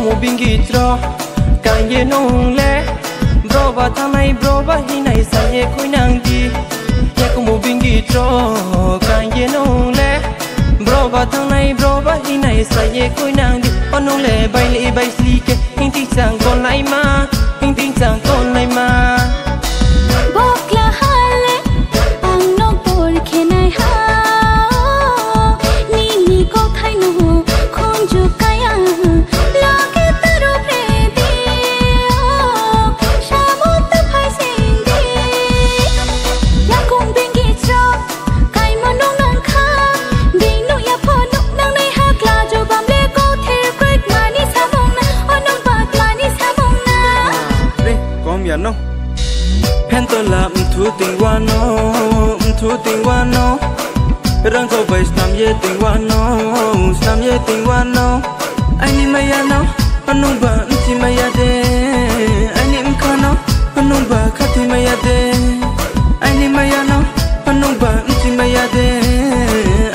como bingitro kanye nong le bro ba thamai bro ba hi nai sa ye khoi nang di ya como bingitro kanye nong le bro ba thamai bro ba hi nai sa ye khoi nang di onong le bai li bai sli ke hing ti sang kon lai ma hing ti sang kon lai ma bokla hale ang no por khenai ha ni ni ko thai no khong ju kaya lage taro pre di shamo ta phai sing di ya kong bengi cho kai mo nong nang kha ding no ya pho nok nang nai ha kla jo bam le ko the kwek mani sa mong na onong bat mani sa mong na re kom ya no pen to la thu ting wa no thu ting wa no rang ko bai sam ye ting wa no sam ye ting wa no ai ni ma ya no anong ba ti ma ya de ai ni mkha no anong ba kha ti ma ya de ai ni ma ya no anong ba ti ma ya de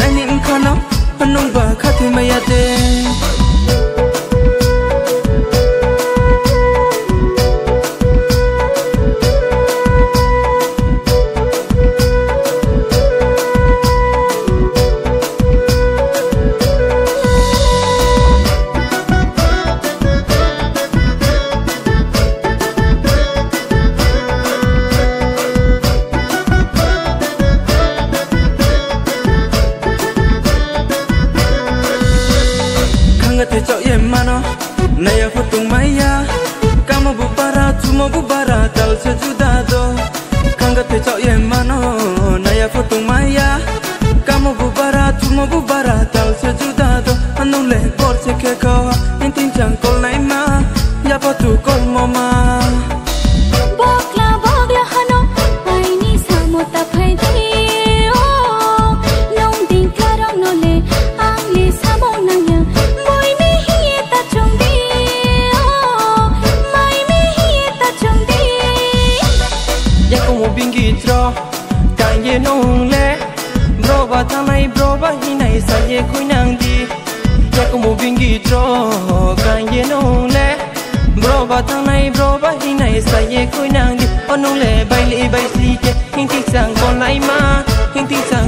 ai ni mkha no anong ba kha ti ma ya de te chao ye mano naya fotung maya kama bubara tumo bubara tal se judado kanga te chao ye mano naya fotung maya kama bubara tumo bubara tal se judado anong le por se ke ko intin chang kol nai ma ya pa tu kol mo ma bokla hano ai ni samo ta phai di o nong ding karong no le ang le samo nang ya bingitro kanye nong le bro ba thamai bro ba hi nai sa ye khoi nang di ya como bingitro kanye nong le bro ba thamai bro ba hi nai sa ye khoi nang di onong le bai li bai sli ke hing ti sang kon lai ma hing ti sang